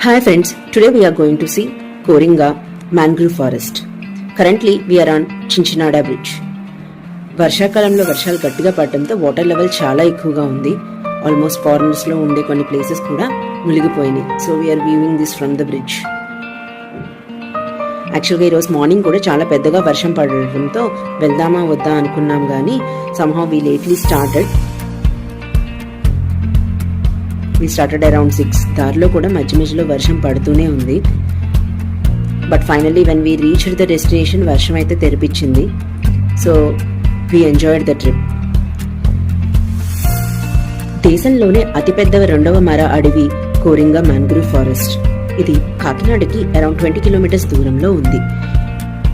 Hi friends, today we are going to see Koringa Mangrove Forest. Currently we are on Chinchinada Bridge. వర్షాకాలంలో వర్షాలు గట్టిగా పడటంతో water level చాలా ఎక్కువగా ఉంది. ఆల్మోస్ట్ కార్నర్స్ లో ఉండే కొన్ని ప్లేసెస్ కూడా మునిగిపోయినాయి. So we are viewing this from the bridge. యాక్చువల్గా ఈరోజు మార్నింగ్ కూడా చాలా పెద్దగా వర్షం పడటంతో వెళ్దామా వద్దా అనుకున్నాం, కానీ somehow we lately started around 6. దారిలో కూడా మధ్య మధ్యలో వర్షం పడుతూనే ఉంది. But finally when we reached the destination వర్షం అయితే తెరిపించింది. So we enjoyed the trip. దేశంలోనే అతిపెద్ద రెండవ మర అడవి కోరింగా మ్యాంగ్రూవ్ ఫారెస్ట్. ఇది కాకినాడకి అరౌండ్ 20 కిలోమీటర్స్ దూరంలో ఉంది.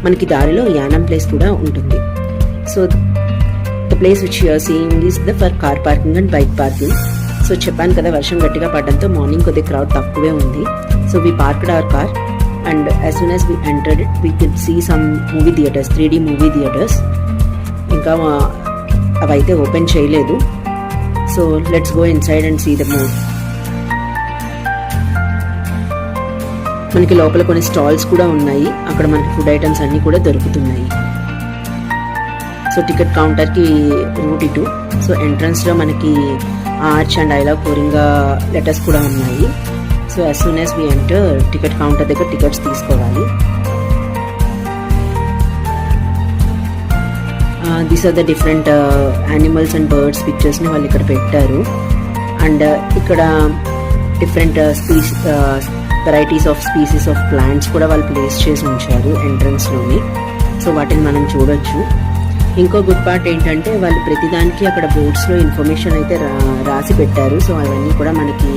మనకి దారిలో యానం ప్లేస్ కూడా ఉంటుంది. So the place which you are seeing is the for car parking and bike parking. So చెప్పాను కదా, వర్షం గట్టిగా పడడంతో మార్నింగ్ కొద్దిగా క్రౌడ్ తక్కువే ఉంది. So we parked our car and as soon as we entered it we could see some movie theatres, 3D movie theatres. ఇంకా అవైతే ఓపెన్ చేయలేదు. So let's go inside and see the movie. మనకి లోపల కొన్ని stalls కూడా ఉన్నాయి. అక్కడ మనకి ఫుడ్ ఐటమ్స్ అన్నీ కూడా దొరుకుతున్నాయి. సో టికెట్ కౌంటర్కి రూట్ ఇటు. సో ఎంట్రన్స్లో మనకి arch and I love Coringa letters కూడా ఉన్నాయి. So as soon as we enter ticket counter దగ్గర టికెట్స్ తీసుకోవాలి. These are the different animals and birds పిక్చర్స్ని వాళ్ళు ఇక్కడ పెట్టారు. అండ్ ఇక్కడ different varieties of species of plants కూడా వాళ్ళు ప్లేస్ చేసి ఉంచారు ఎంట్రన్స్లోని. సో వాటిని మనం చూడొచ్చు. ఇంకో గుడ్ పార్ట్ ఏంటంటే వాళ్ళు ప్రతిదానికి అక్కడ బోర్డ్స్లో ఇన్ఫర్మేషన్ అయితే రాసి పెట్టారు. సో అవన్నీ కూడా మనకి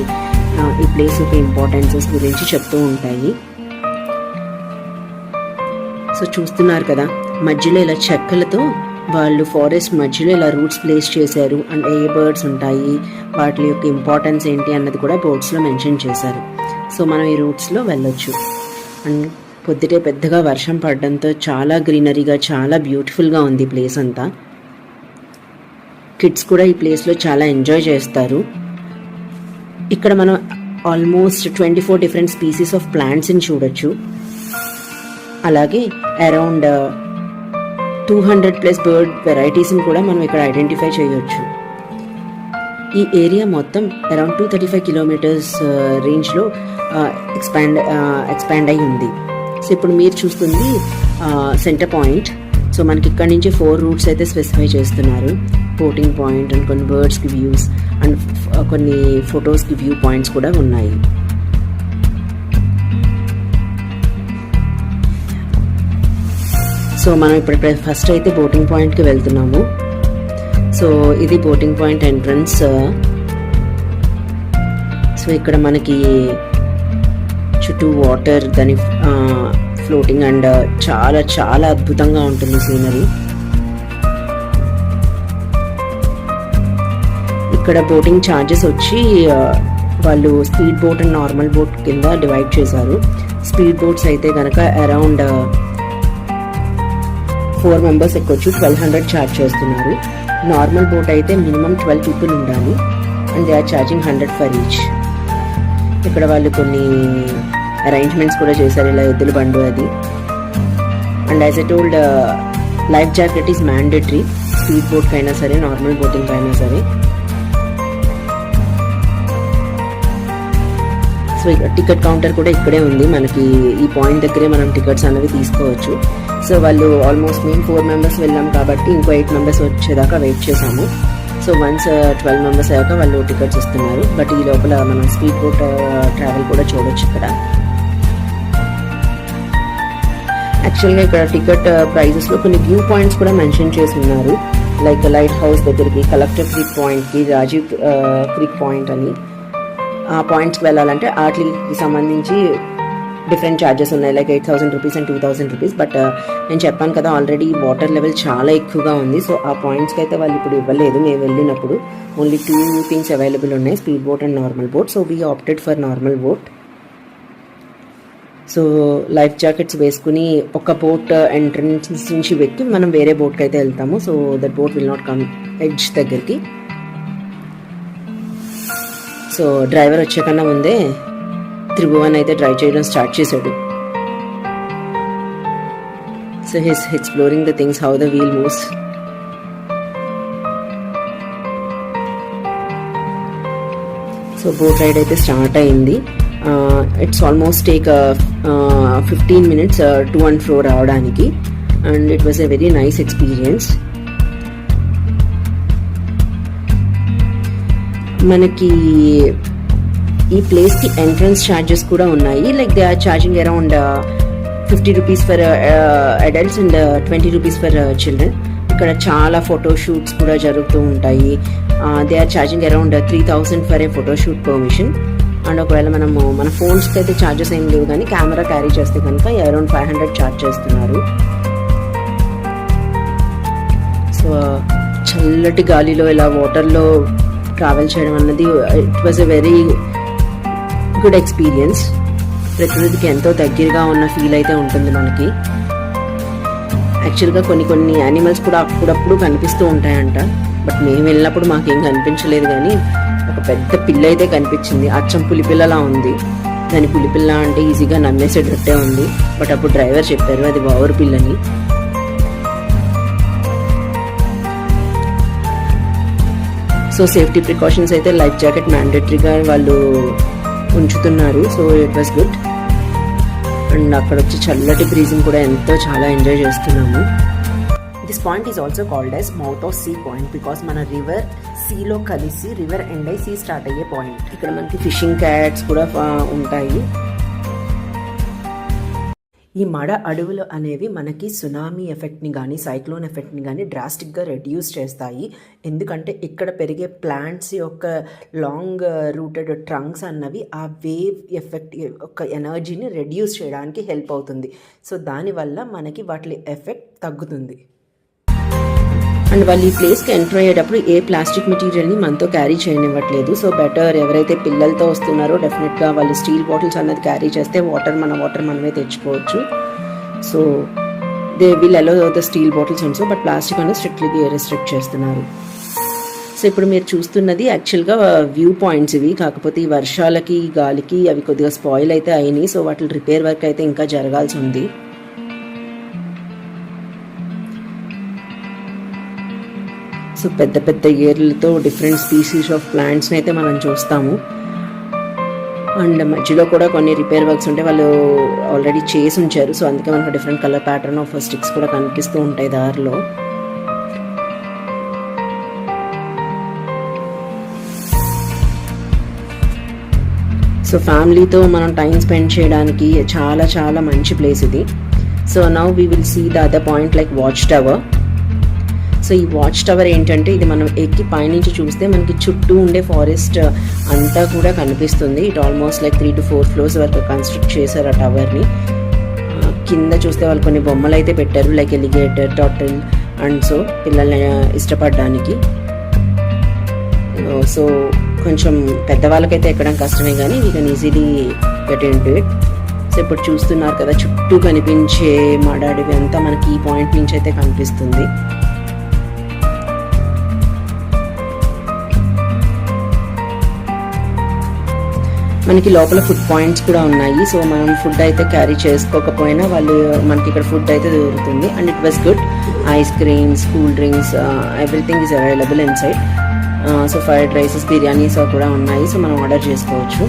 ఈ ప్లేస్ యొక్క ఇంపార్టెన్సెస్ గురించి చెప్తూ ఉంటాయి. సో చూస్తున్నారు కదా, మధ్యలో ఇలా చెక్కలతో వాళ్ళు ఫారెస్ట్ మధ్యలో ఇలా రూట్స్ ప్లేస్ చేశారు. అండ్ ఏ బర్డ్స్ ఉంటాయి, వాటి యొక్క ఇంపార్టెన్స్ ఏంటి అన్నది కూడా బోర్డ్స్లో మెన్షన్ చేశారు. సో మనం ఈ రూట్స్లో వెళ్ళొచ్చు. అండ్ పొద్దుటే పెద్దగా వర్షం పడడంతో చాలా గ్రీనరీగా, చాలా బ్యూటిఫుల్గా ఉంది ప్లేస్ అంతా. కిడ్స్ కూడా ఈ ప్లేస్లో చాలా ఎంజాయ్ చేస్తారు. ఇక్కడ మనం ఆల్మోస్ట్ 24 డిఫరెంట్ స్పీసీస్ ఆఫ్ ప్లాంట్స్ని చూడొచ్చు. అలాగే అరౌండ్ 200+ బర్డ్ వెరైటీస్ని కూడా మనం ఇక్కడ ఐడెంటిఫై చేయొచ్చు. ఈ ఏరియా మొత్తం అరౌండ్ 235 కిలోమీటర్స్ రేంజ్లో ఎక్స్పాండ్ అయి ఉంది. సో ఇప్పుడు మీరు చూస్తుంది సెంటర్ పాయింట్. సో మనకి ఇక్కడ నుంచి 4 రూట్స్ అయితే స్పెసిఫై చేస్తున్నారు. బోటింగ్ పాయింట్ అండ్ కొన్ని బర్డ్స్కి వ్యూస్ అండ్ కొన్ని ఫొటోస్కి వ్యూ పాయింట్స్ కూడా ఉన్నాయి. సో మనం ఇప్పుడు ఫస్ట్ అయితే బోటింగ్ పాయింట్కి వెళ్తున్నాము. సో ఇది బోటింగ్ పాయింట్ ఎంట్రన్స్. సో ఇక్కడ మనకి చుట్టూ వాటర్, దాని ఫ్లోటింగ్ అండ్ చాలా చాలా అద్భుతంగా ఉంటుంది సీనరీ. ఇక్కడ బోటింగ్ ఛార్జెస్ వచ్చి వాళ్ళు speed boat and normal boat కింద డివైడ్ చేశారు. స్పీడ్ బోట్స్ అయితే కనుక అరౌండ్ 4 మెంబర్స్ ఎక్కొచ్చు, 1200 ఛార్జ్ చేస్తున్నారు. నార్మల్ బోట్ అయితే మినిమం 12 పీపుల్ ఉండాలి and they are charging 100 for each. ఇక్కడ వాళ్ళు కొన్ని అరేంజ్మెంట్స్ కూడా చేశారు, ఇలా ఎద్దుల బండు అది. And as a told life jacket is mandatory, speed బోట్కి అయినా సరే నార్మల్ బోటింగ్ అయినా సరే. సో టికెట్ కౌంటర్ కూడా ఇక్కడే ఉంది. మనకి ఈ పాయింట్ దగ్గరే మనం టికెట్స్ అనేవి తీసుకోవచ్చు. సో వాళ్ళు ఆల్మోస్ట్ మేము 4 మెంబర్స్ వెళ్ళాం కాబట్టి ఇంకో 8 మెంబర్స్ వచ్చేదాకా వెయిట్ చేసాము. సో వన్స్ 12 మెంబర్స్ అయ్యాక వాళ్ళు టికెట్స్ ఇస్తున్నారు. బట్ ఈ లోపల మనం స్పీడ్ బోట్ ట్రావెల్ కూడా చూడొచ్చు. ఇక్కడ యాక్చువల్గా ఇక్కడ టికెట్ ప్రైజెస్లో కొన్ని వ్యూ పాయింట్స్ కూడా మెన్షన్ చేసి ఉన్నారు. లైక్ లైట్ హౌస్ దగ్గరికి, కలెక్టర్ క్రీక్ పాయింట్కి, రాజీవ్ క్రీక్ పాయింట్ అని. ఆ పాయింట్స్కి వెళ్ళాలంటే వాటికి సంబంధించి డిఫరెంట్ ఛార్జెస్ ఉన్నాయి. Like 8,000 rupees and 2,000 rupees. But నేను చెప్పాను కదా, ఆల్రెడీ వాటర్ లెవెల్ చాలా ఎక్కువగా ఉంది. సో ఆ పాయింట్స్కి అయితే వాళ్ళు ఇప్పుడు ఇవ్వలేదు. మేము వెళ్ళినప్పుడు ఓన్లీ 2 థింగ్స్ అవైలబుల్ ఉన్నాయి, speed boat and normal boat. So we opted for normal boat. So life jackets వేసుకుని ఒక బోట్ ఎంట్రన్స్ నుంచి వెక్కి మనం వేరే బోట్కి అయితే వెళ్తాము. So that boat will not come edge దగ్గరికి. సో డ్రైవర్ వచ్చే కన్నా ముందే త్రిభువన్ అయితే డ్రైవ్ చేయడం స్టార్ట్ చేశాడు. So his exploring the things how the wheel moves. So boat ride అయితే స్టార్ట్ అయింది. It's almost take 15 minutes to and fro రావడానికి, and it was a very nice experience. మనకి ఈ ప్లేస్కి ఎంట్రన్స్ ఛార్జెస్ కూడా ఉన్నాయి. Like they are charging around 50 rupees for adults and 20 rupees for children. ఇక్కడ చాలా ఫోటో షూట్స్ కూడా జరుగుతూ ఉంటాయి. They are charging around 3,000 for a photoshoot permission. And ఒకవేళ మనము మన ఫోన్స్కి అయితే ఛార్జెస్ ఏం లేవు, కానీ కెమెరా క్యారీ చేస్తే కనుక అరౌండ్ 500 ఛార్జ్ చేస్తున్నారు. సో చల్లటి గాలిలో ఇలా వాటర్లో ట్రావెల్ చేయడం అన్నది it was a very good experience. ప్రకృతికి ఎంతో దగ్గరగా ఉన్న ఫీల్ అయితే ఉంటుంది మనకి. యాక్చువల్గా కొన్ని యానిమల్స్ కూడా అప్పుడప్పుడు కనిపిస్తూ ఉంటాయంట, బట్ మేము వెళ్ళినప్పుడు మాకేం కనిపించలేదు. కానీ ఒక పెద్ద పిల్ల అయితే కనిపించింది, అచ్చం పులిపిల్లలా ఉంది. దాని పులిపిల్ల అంటే ఈజీగా నమ్మేసేటట్టే ఉంది, బట్ అప్పుడు డ్రైవర్ చెప్పారు అది వావరు పిల్లని. సో సేఫ్టీ ప్రికాషన్స్ అయితే లైఫ్ జాకెట్ మ్యాండేటరీగా వాళ్ళు ఉంచుతున్నారు. So it was good. And అక్కడ వచ్చి చల్లటి బ్రీజింగ్ కూడా చాలా ఎంజాయ్ చేస్తున్నాము. This point is also called as mouth of sea point, because మన రివర్ సీలో కలిసి రివర్ ఎండ్ అయ్యి సీ స్టార్ట్ అయ్యే పాయింట్. ఇక్కడ మనకి ఫిషింగ్ క్యాట్స్ కూడా ఉంటాయి. ఈ మడ అడవులు అనేవి మనకి సునామీ ఎఫెక్ట్ని కానీ సైక్లోన్ ఎఫెక్ట్ని కానీ డ్రాస్టిక్గా రెడ్యూస్ చేస్తాయి. ఎందుకంటే ఇక్కడ పెరిగే ప్లాంట్స్ యొక్క లాంగ్ రూటెడ్ ట్రంక్స్ అన్నవి ఆ వేవ్ ఎఫెక్ట్ యొక్క ఎనర్జీని రెడ్యూస్ చేయడానికి హెల్ప్ అవుతుంది. సో దానివల్ల మనకి వాటి ఎఫెక్ట్ తగ్గుతుంది. అండ్ వాళ్ళు ఈ ప్లేస్కి ఎంటర్ అయ్యేటప్పుడు ఏ ప్లాస్టిక్ మెటీరియల్ని మనతో క్యారీ చేయనివ్వట్లేదు. సో బెటర్ ఎవరైతే పిల్లలతో వస్తున్నారో డెఫినెట్గా వాళ్ళు స్టీల్ బాటిల్స్ అన్నది క్యారీ చేస్తే వాటర్ మనమే తెచ్చుకోవచ్చు. So they will allow the steel bottles also, but plastic అనేది స్ట్రిక్ట్లీ రెస్ట్రిక్ట్ చేస్తున్నారు. సో ఇప్పుడు మీరు చూస్తున్నది యాక్చువల్గా వ్యూ పాయింట్స్ ఇవి, కాకపోతే ఈ వర్షాలకి గాలికి అవి కొద్దిగా స్పాయిల్ అయితే అయినాయి. సో వాటి రిపేర్ వర్క్ అయితే ఇంకా జరగాల్సి ఉంది. సో పెద్ద పెద్ద ఏర్లతో డిఫరెంట్ స్పీసీస్ ఆఫ్ ప్లాంట్స్ని అయితే మనం చూస్తాము. అండ్ మధ్యలో కూడా కొన్ని రిపేర్ వర్క్స్ ఉంటే వాళ్ళు ఆల్రెడీ చేసి ఉంచారు. సో అందుకే మనకు different colour pattern of sticks కూడా కనిపిస్తూ ఉంటాయి దారిలో. సో ఫ్యామిలీతో మనం టైం స్పెండ్ చేయడానికి చాలా చాలా మంచి ప్లేస్ ఇది. So now we will see the other point like watch tower. So ఈ వాచ్ టవర్ ఏంటంటే ఇది మనం ఎక్కి పైనుంచి చూస్తే మనకి చుట్టూ ఉండే ఫారెస్ట్ అంతా కూడా కనిపిస్తుంది. It almost like 3 to 4 floors వరకు కన్స్ట్రక్ట్ చేశారు ఆ టవర్ని. కింద చూస్తే వాళ్ళు కొన్ని బొమ్మలు అయితే పెట్టారు, like alligator, turtle and so పిల్లల్ని ఇష్టపడడానికి. సో కొంచెం పెద్దవాళ్ళకైతే ఎక్కడం కష్టమే, కానీ we can easily get into it. So ఇప్పుడు చూస్తున్నారు కదా చుట్టూ కనిపించే మడ అడవి అంతా మనకి ఈ పాయింట్ నుంచి అయితే కనిపిస్తుంది. మనకి లోపల ఫుడ్ పాయింట్స్ కూడా ఉన్నాయి. సో మనం ఫుడ్ అయితే క్యారీ చేసుకోకపోయినా వాళ్ళు మనకి ఇక్కడ ఫుడ్ అయితే దొరుకుతుంది. And it was good. Ice creams, cool drinks, everything is available in side. So fried rises, biryanis కూడా ఉన్నాయి. సో మనం ఆర్డర్ చేసుకోవచ్చు.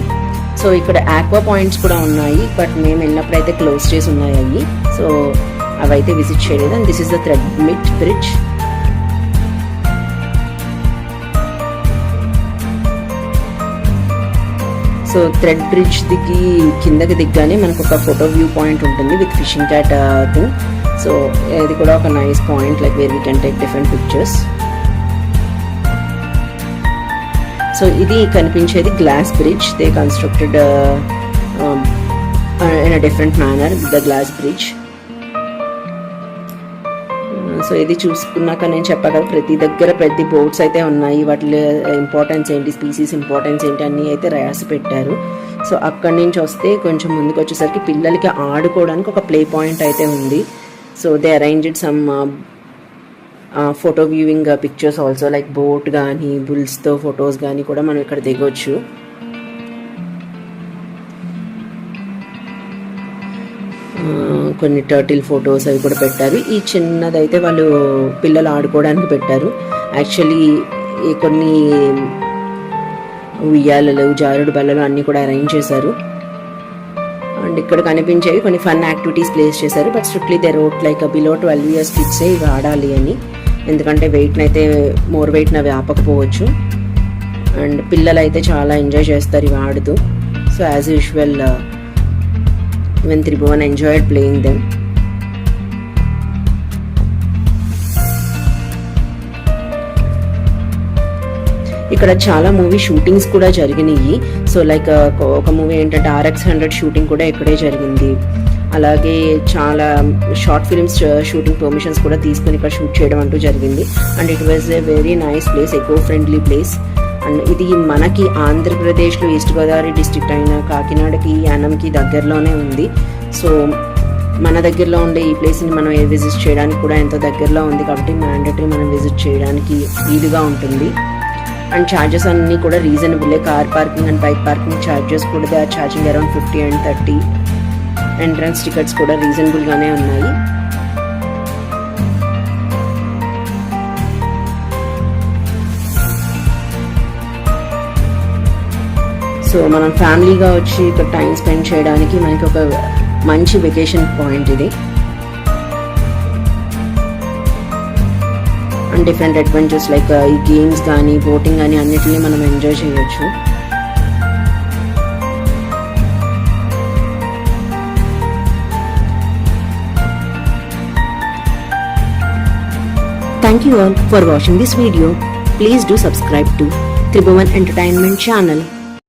సో ఇక్కడ ఆక్వా పాయింట్స్ కూడా ఉన్నాయి, బట్ మేము వెళ్ళినప్పుడు అయితే క్లోజ్ చేసి ఉన్నాయి అవి. సో అవి అయితే విజిట్ చేయలేదు. అండ్ దిస్ ఇస్ ద థ్రెడ్మిట్ బ్రిడ్జ్. సో థ్రెడ్ బ్రిడ్జ్ కిందకి దిగ్గానే మనకు ఒక ఫోటో వ్యూ పాయింట్ ఉంటుంది with fishing cat thing. So ఇది కూడా ఒక nice point like where we can take different pictures. So ఇది కనిపించేది glass bridge. They constructed in a different manner the glass bridge. So ఇది చూసుకున్నాక నేను చెప్పాను కదా ప్రతి దగ్గర ప్రతి బోట్స్ అయితే ఉన్నాయి, వాటి ఇంపార్టెన్స్ ఏంటి, స్పీసీస్ ఇంపార్టెన్స్ ఏంటి అన్నీ అయితే రాసి పెట్టారు. సో అక్కడి నుంచి వస్తే కొంచెం ముందుకు వచ్చేసరికి పిల్లలకి ఆడుకోవడానికి ఒక ప్లే పాయింట్ అయితే ఉంది. So they arranged some photo viewing pictures also, like boat కానీ బుల్స్తో ఫొటోస్ కానీ కూడా మనం ఇక్కడ దిగొచ్చు. కొన్ని టర్టిల్ ఫొటోస్ అవి కూడా పెట్టారు. ఈ చిన్నదైతే వాళ్ళు పిల్లలు ఆడుకోవడానికి పెట్టారు. యాక్చువల్లీ కొన్ని ఉయ్యాలలు, జారుడు బల్లలు అన్నీ కూడా అరేంజ్ చేశారు. అండ్ ఇక్కడ కనిపించేవి కొన్ని ఫన్ యాక్టివిటీస్ ప్లేస్ చేశారు. But strictly they wrote like below 12 years కిడ్సే ఇవి ఆడాలి అని, ఎందుకంటే వెయిట్ని అయితే మోర్ వెయిట్ని అవి ఆపకపోవచ్చు. అండ్ పిల్లలు అయితే చాలా ఎంజాయ్ చేస్తారు ఇవి ఆడుతూ. So as usual even Tribhuvan enjoyed playing them. ఇక్కడ చాలా మూవీ షూటింగ్స్ కూడా జరిగినాయి. సో లైక్ ఒక మూవీ ఏంటంటే RX100 షూటింగ్ కూడా ఇక్కడే జరిగింది. అలాగే చాలా షార్ట్ ఫిల్మ్స్ షూటింగ్ పర్మిషన్స్ కూడా తీసుకుని ఇక్కడ షూట్ చేయడం అంటూ జరిగింది. And it was a very nice place, eco friendly place. And ఇది మనకి ఆంధ్రప్రదేశ్లో ఈస్ట్ గోదావరి డిస్ట్రిక్ట్ అయిన కాకినాడకి, యానంకి దగ్గరలోనే ఉంది. సో మన దగ్గరలో ఉండే ఈ ప్లేస్ని మనం విజిట్ చేయడానికి కూడా ఎంతో దగ్గరలో ఉంది కాబట్టి మ్యాండేటరీ మనం విజిట్ చేయడానికి వీలుగా ఉంటుంది. అండ్ ఛార్జెస్ అన్నీ కూడా రీజనబుల్లే. Car parking and bike parking charges కూడా they are charging around 50 and 30. Entrance tickets కూడా రీజనబుల్గానే ఉన్నాయి. సో మనం ఫ్యామిలీగా వచ్చి ఇక్కడ టైం స్పెండ్ చేయడానికి మనకి ఒక మంచి వెకేషన్ పాయింట్ ఇది. అండ్ డిఫరెంట్ అడ్వెంచర్స్ లైక్ ఈ గేమ్స్ కానీ, బోటింగ్ కానీ అన్నిటిని మనం ఎంజాయ్ చేయొచ్చు. Thank you all for watching this video. Please do subscribe to Tribhuvan Entertainment channel.